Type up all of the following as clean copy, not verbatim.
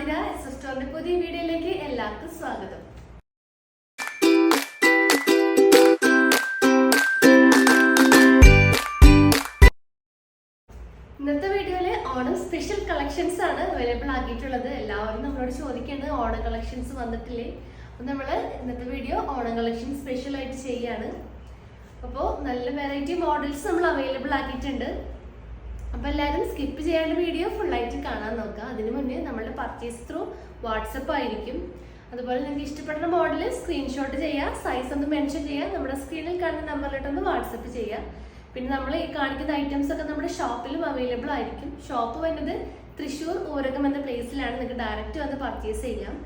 ആതിര സിസ്റ്ററിന്റെ പുതിയ വീഡിയോയിലേക്ക് എല്ലാവർക്കും സ്വാഗതം. ഇന്നത്തെ വീഡിയോയില് ഓണം സ്പെഷ്യൽ കളക്ഷൻസ് ആണ് അവൈലബിൾ ആക്കിയിട്ടുള്ളത്. എല്ലാവരും നമ്മളോട് ചോദിക്കേണ്ടത് ഓണം കളക്ഷൻസ് വന്നിട്ടില്ലേ? അപ്പൊ നമ്മള് ഇന്നത്തെ വീഡിയോ ഓണം കളക്ഷൻ സ്പെഷ്യൽ ആയിട്ട് ചെയ്യാണ്. അപ്പോൾ നല്ല വെറൈറ്റി മോഡൽസ് നമ്മൾ അവൈലബിൾ ആക്കിയിട്ടുണ്ട്. അപ്പോൾ എല്ലാവരും സ്കിപ്പ് ചെയ്യാണ്ട് വീഡിയോ ഫുള്ളായിട്ട് കാണാൻ നോക്കുക. അതിന് മുന്നേ നമ്മളുടെ പർച്ചേസ് ത്രൂ വാട്സപ്പ് ആയിരിക്കും. അതുപോലെ നിങ്ങൾക്ക് ഇഷ്ടപ്പെടുന്ന മോഡൽ സ്ക്രീൻഷോട്ട് ചെയ്യുക, സൈസ് ഒന്ന് മെൻഷൻ ചെയ്യുക, നമ്മുടെ സ്ക്രീനിൽ കാണുന്ന നമ്പറിലോട്ടൊന്ന് വാട്സപ്പ് ചെയ്യുക. പിന്നെ നമ്മൾ ഈ കാണിക്കുന്ന ഐറ്റംസ് ഒക്കെ നമ്മുടെ ഷോപ്പിലും അവൈലബിൾ ആയിരിക്കും. ഷോപ്പ് വരുന്നത് തൃശ്ശൂർ ഊരകം എന്ന പ്ലേസിലാണ്. നിങ്ങൾക്ക് ഡയറക്റ്റ് വന്ന് പർച്ചേസ് ചെയ്യാം.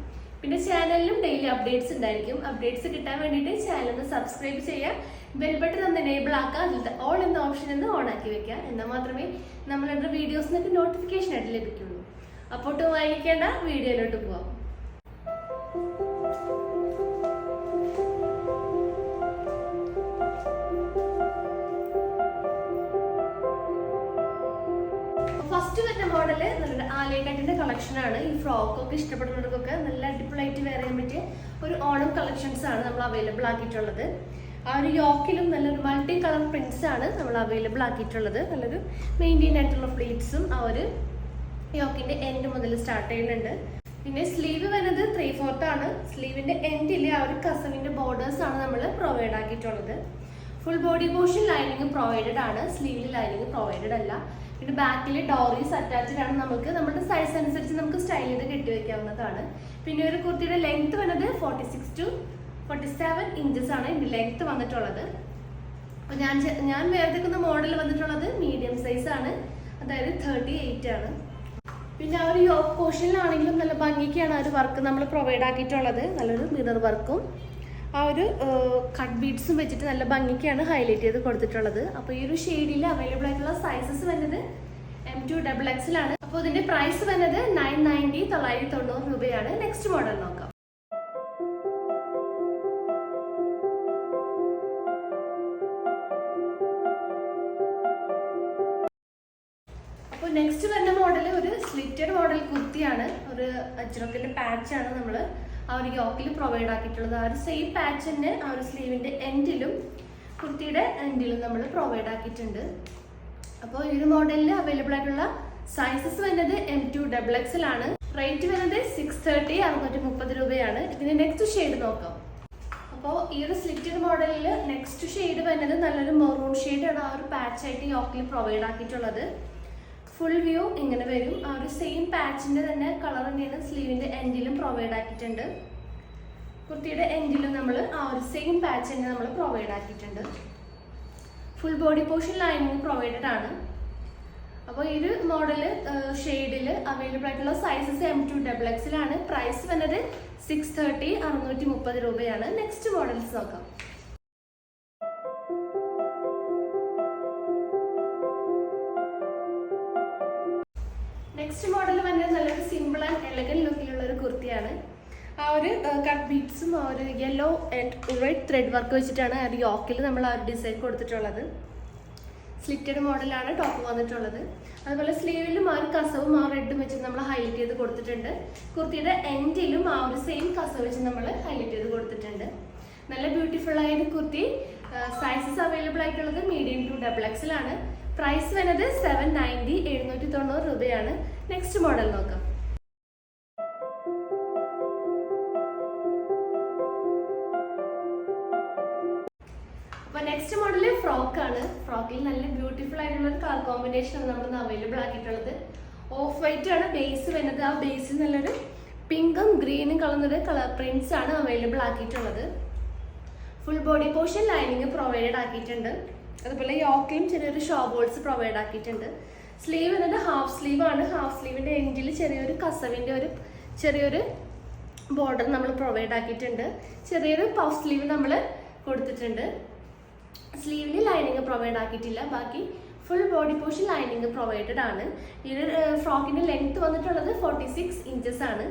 പിന്നെ ചാനലിലും ഡെയിലി അപ്ഡേറ്റ്സ് ഉണ്ടായിരിക്കും. അപ്ഡേറ്റ്സ് കിട്ടാൻ വേണ്ടിയിട്ട് ചാനൽ ഒന്ന് സബ്സ്ക്രൈബ് ചെയ്യുക, ബെൽ ബട്ടൺ ഒന്ന് എനേബിൾ ആക്കുക, അതിലത്തെ ഓൾ എന്ന ഓപ്ഷൻ ഒന്ന് ഓൺ ആക്കി വെക്കുക. എന്നാൽ മാത്രമേ നമ്മളുടെ വീഡിയോസിനൊക്കെ നോട്ടിഫിക്കേഷൻ ആയിട്ട് ലഭിക്കുള്ളൂ. അപ്പോൾ ഒട്ടും വായിക്കേണ്ട, വീഡിയോയിലോട്ട് പോവാം. ഫസ്റ്റ് വരുന്ന മോഡല് നല്ല ആലിയക്കട്ടിന്റെ കളക്ഷൻ ആണ്. ഈ ഫ്രോക്കൊക്കെ ഇഷ്ടപ്പെടുന്നവർക്കൊക്കെ നല്ല അടിപൊളിയായിട്ട് വെയർ ചെയ്യാൻ പറ്റിയ ഒരു ഓണം കളക്ഷൻസ് ആണ് നമ്മൾ അവൈലബിൾ ആക്കിയിട്ടുള്ളത്. ആ ഒരു യോക്കിലും നല്ലൊരു മൾട്ടി കളർ പ്രിന്റ്സ് ആണ് നമ്മൾ അവൈലബിൾ ആക്കിയിട്ടുള്ളത്. നല്ലൊരു മെയിൻറ്റെയിൻ ആയിട്ടുള്ള ഫ്ലീറ്റ്സും ആ ഒരു യോക്കിന്റെ എൻഡ് മുതൽ സ്റ്റാർട്ട് ചെയ്യുന്നുണ്ട്. പിന്നെ സ്ലീവ് വരുന്നത് 3/4 ആണ്. സ്ലീവിന്റെ എൻഡിൽ ആ ഒരു കസവിന്റെ ബോർഡേഴ്സ് ആണ് നമ്മൾ പ്രൊവൈഡ് ആക്കിയിട്ടുള്ളത്. Full body portion lining provided ആണ്, സ്ലീവിൽ ലൈനിങ് പ്രൊവൈഡഡ് അല്ല. പിന്നെ ബാക്കിൽ ഡോറീസ് അറ്റാച്ച്ഡ് ആണ്. നമുക്ക് നമ്മുടെ സൈസ് അനുസരിച്ച് നമുക്ക് സ്റ്റൈൽ ചെയ്ത് കെട്ടിവെക്കാവുന്നതാണ്. പിന്നെ ഒരു കുർത്തിയുടെ ലെങ്ത് വരുന്നത് 46 to 47 ഇഞ്ചസ് ആണ് ഇതിന്റെ ലെങ്ത് വന്നിട്ടുള്ളത്. അപ്പൊ ഞാൻ വേർതിക്കുന്ന മോഡൽ വന്നിട്ടുള്ളത് മീഡിയം സൈസ് ആണ്, അതായത് 38 ആണ്. പിന്നെ ആ ഒരു യോക്ക് പോർഷനിലാണെങ്കിലും നല്ല ഭംഗിക്കാണ് ആ ഒരു വർക്ക് നമ്മൾ പ്രൊവൈഡ് ആക്കിയിട്ടുള്ളത്. നല്ലൊരു മിറർ വർക്കും ആ ഒരു കട്ട് ബീഡ്സും വെച്ചിട്ട് നല്ല ഭംഗിക്കാണ് ഹൈലൈറ്റ് ചെയ്ത് കൊടുത്തിട്ടുള്ളത്. അപ്പോൾ ഈ ഒരു ഷെയ്ഡിൽ അവൈലബിൾ ആയിട്ടുള്ള സൈസസ് വരുന്നത് M2 XXL ആണ്. അപ്പോൾ ഇതിന്റെ പ്രൈസ് വരുന്നത് 990 രൂപയാണ്. നെക്സ്റ്റ് മോഡൽ നോക്കാം. അപ്പോൾ നെക്സ്റ്റ് വരുന്ന മോഡൽ ഒരു സ്ലിറ്റഡ് മോഡൽ കുർത്തിയാണ്. ഒരു അജ്രക്കിന്റെ പാച്ച് ആണ് നമ്മൾ ആ ഒരു യോക്കിൽ പ്രൊവൈഡ് ആക്കിയിട്ടുള്ളത്. ആ ഒരു സെയിം പാച്ച് തന്നെ ആ ഒരു സ്ലീവിന്റെ എൻഡിലും കുർത്തിയുടെ എൻഡിലും നമ്മൾ പ്രൊവൈഡ് ആക്കിയിട്ടുണ്ട്. അപ്പോൾ ഈ ഒരു മോഡലിൽ അവൈലബിൾ ആയിട്ടുള്ള സൈസസ് വരുന്നത് M2 XXL ആണ്. റേറ്റ് വരുന്നത് 630 രൂപയാണ്. ഇതിന് നെക്സ്റ്റ് ഷെയ്ഡ് നോക്കാം. അപ്പോൾ ഈ ഒരു സ്ലിറ്റഡ് മോഡലിൽ നെക്സ്റ്റ് ഷെയ്ഡ് വരുന്നത് നല്ലൊരു മെറൂൺ ഷെയ്ഡാണ്. ആ ഒരു പാച്ച് ആയിട്ട് യോക്കിൽ പ്രൊവൈഡ് ആക്കിയിട്ടുള്ളത്. ഫുൾ വ്യൂ ഇങ്ങനെ വരും. ആ ഒരു സെയിം പാച്ചിന്റെ തന്നെ കളർ തന്നെയാണ് സ്ലീവിന്റെ എൻഡിലും പ്രൊവൈഡ് ആക്കിയിട്ടുണ്ട്. കുർത്തിയുടെ എൻഡിലും നമ്മൾ ആ ഒരു സെയിം പാച്ച് തന്നെ നമ്മൾ പ്രൊവൈഡ് ആക്കിയിട്ടുണ്ട്. Full body portion lining provided ആണ്. അപ്പോൾ ഈ ഒരു മോഡല് ഷെയ്ഡിൽ അവൈലബിൾ ആയിട്ടുള്ള സൈസസ് M2 XXL ആണ്. പ്രൈസ് വന്നത് 630 രൂപയാണ്. നെക്സ്റ്റ് മോഡൽസ് നോക്കാം. നെക്സ്റ്റ് മോഡൽ വന്നത് നല്ലൊരു സിമ്പിൾ ആൻഡ് എലഗന്റ് ലുക്കിലുള്ള ഒരു കുർത്തിയാണ്. ആ ഒരു കട്ട് ബീഡ്സും ആ ഒരു yellow and red thread work വെച്ചിട്ടാണ് ആ ഒരു യോക്കിൽ നമ്മൾ ആ ഒരു ഡിസൈൻ കൊടുത്തിട്ടുള്ളത്. സ്ലിറ്റഡ് മോഡലാണ് ടോപ്പ് വന്നിട്ടുള്ളത്. അതുപോലെ സ്ലീവിലും ആ ഒരു കസവും ആ റെഡും വെച്ച് നമ്മൾ ഹൈലൈറ്റ് ചെയ്ത് കൊടുത്തിട്ടുണ്ട്. കുർത്തിയുടെ എൻഡിലും ആ ഒരു സെയിം കസവ് വെച്ച് നമ്മൾ ഹൈലൈറ്റ് ചെയ്ത് കൊടുത്തിട്ടുണ്ട്. നല്ല ബ്യൂട്ടിഫുൾ ആയ ഒരു കുർത്തി. സൈസസ് അവൈലബിൾ ആയിട്ടുള്ളത് മീഡിയം ടു XXL ആണ്. പ്രൈസ് വരുന്നത് 790 രൂപയാണ്. നെക്സ്റ്റ് മോഡൽ നോക്കാം. അപ്പൊ നെക്സ്റ്റ് മോഡല് ഫ്രോക്ക് ആണ്. ഫ്രോക്കിൽ നല്ല ബ്യൂട്ടിഫുൾ ആയിട്ടുള്ള ഒരു കളർ കോമ്പിനേഷൻ ആണ് നമ്മൾ അവൈലബിൾ ആക്കിയിട്ടുള്ളത്. ഓഫ് വൈറ്റ് ആണ് ബേസ് വരുന്നത്. ആ ബേസിൽ നല്ലൊരു പിങ്കും ഗ്രീനും കളർ പ്രിന്റ്സ് ആണ് അവൈലബിൾ ആക്കിയിട്ടുള്ളത്. Full body portion lining provide ആക്കിയിട്ടുണ്ട്. അതുപോലെ യോക്കിലും ചെറിയൊരു ഷോ ബോൾസ് പ്രൊവൈഡ് ആക്കിയിട്ടുണ്ട്. സ്ലീവ് എന്നിട്ട് ഹാഫ് സ്ലീവ് ആണ്. ഹാഫ് സ്ലീവിന്റെ എൻഡിൽ ചെറിയൊരു കസവിന്റെ ചെറിയൊരു ബോർഡർ നമ്മൾ പ്രൊവൈഡ് ആക്കിയിട്ടുണ്ട്. ചെറിയൊരു പഫ് സ്ലീവ് നമ്മൾ കൊടുത്തിട്ടുണ്ട്. സ്ലീവിന് ലൈനിങ് പ്രൊവൈഡ് ആക്കിയിട്ടില്ല. ബാക്കി full body portion lining provided ആണ്. ഈ ഒരു ഫ്രോക്കിന്റെ ലെങ്ത് വന്നിട്ടുള്ളത് 46 ഇഞ്ചസ് ആണ്.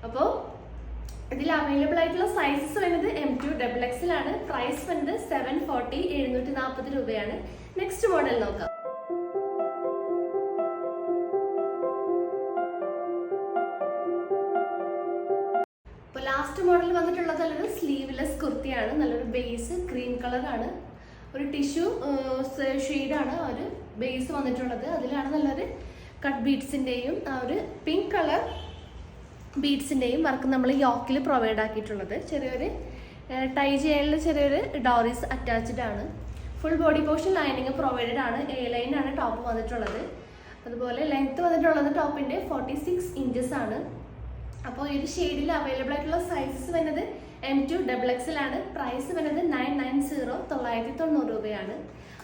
അപ്പോൾ ഇതിൽ അവൈലബിൾ ആയിട്ടുള്ള സൈസസ് വരുന്നത് M2 XXL ആണ്. പ്രൈസ് വരുന്നത് 740 രൂപയാണ്. നെക്സ്റ്റ് മോഡൽ നോക്കാം. അപ്പോൾ ലാസ്റ്റ് മോഡൽ വന്നിട്ടുള്ളത് നല്ലൊരു സ്ലീവ്ലെസ് കുർത്തിയാണ്. നല്ലൊരു ബേസ് ക്രീം കളറാണ്, ഒരു ടിഷ്യൂ ഷെയ്ഡാണ് ആ ഒരു ബേസ് വന്നിട്ടുള്ളത്. അതിലാണ് നല്ലൊരു കട്ട് ബീഡ്സിൻ്റെയും ആ ഒരു പിങ്ക് കളർ ബീഡ്സിൻ്റെയും വർക്ക് നമ്മൾ യോക്കിൽ പ്രൊവൈഡ് ആക്കിയിട്ടുള്ളത്. ചെറിയൊരു ടൈ ചെയ്യാനുള്ള ചെറിയൊരു ഡോറീസ് അറ്റാച്ച്ഡ് ആണ്. Full body portion lining provided ആണ്. എ ലൈനാണ് ടോപ്പ് വന്നിട്ടുള്ളത്. അതുപോലെ ലെങ്ത് വന്നിട്ടുള്ളത് ടോപ്പിൻ്റെ 46 ഇഞ്ചസ് ആണ്. അപ്പോൾ ഈ ഒരു ഷെയ്ഡിൽ അവൈലബിൾ ആയിട്ടുള്ള സൈസസ് വരുന്നത് M2 XXL ആണ്. പ്രൈസ് വരുന്നത് 990 990 രൂപയാണ്.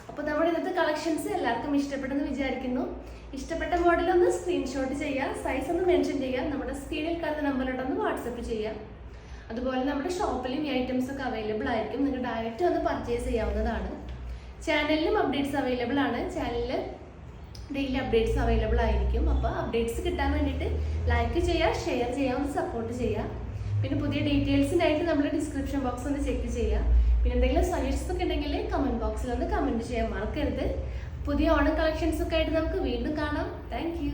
അപ്പോൾ നമ്മുടെ ഇന്നത്തെ കളക്ഷൻസ് എല്ലാവർക്കും ഇഷ്ടപ്പെട്ടെന്ന് വിചാരിക്കുന്നു. ഇഷ്ടപ്പെട്ട മോഡലൊന്ന് സ്ക്രീൻഷോട്ട് ചെയ്യുക, സൈസ് ഒന്ന് മെൻഷൻ ചെയ്യുക, നമ്മുടെ സ്ക്രീനിൽ കാണുന്ന നമ്പറിലോട്ടൊന്ന് വാട്സപ്പ് ചെയ്യുക. അതുപോലെ നമ്മുടെ ഷോപ്പിലും ഈ ഐറ്റംസ് ഒക്കെ അവൈലബിൾ ആയിരിക്കും. നിങ്ങൾക്ക് ഡയറക്റ്റ് വന്ന് പർച്ചേസ് ചെയ്യാവുന്നതാണ്. ചാനലിലും അപ്ഡേറ്റ്സ് അവൈലബിൾ ആണ്. ചാനലിൽ ഡെയിലി അപ്ഡേറ്റ്സ് അവൈലബിൾ ആയിരിക്കും. അപ്പോൾ അപ്ഡേറ്റ്സ് കിട്ടാൻ വേണ്ടിയിട്ട് ലൈക്ക് ചെയ്യുക, ഷെയർ ചെയ്യുക, ഒന്ന് സപ്പോർട്ട് ചെയ്യുക. പിന്നെ പുതിയ ഡീറ്റെയിൽസിനായിട്ട് നമ്മൾ ഡിസ്ക്രിപ്ഷൻ ബോക്സ് ഒന്ന് ചെക്ക് ചെയ്യുക. പിന്നെ എന്തെങ്കിലും സജഷൻസ് ഒക്കെ ഉണ്ടെങ്കിൽ കമൻറ്റ് ബോക്സിൽ ഒന്ന് കമൻറ്റ് ചെയ്യാൻ മറക്കരുത്. പുതിയ ഓണം കളക്ഷൻസ് ഒക്കെ ആയിട്ട് നമുക്ക് വീണ്ടും കാണാം. Thank you.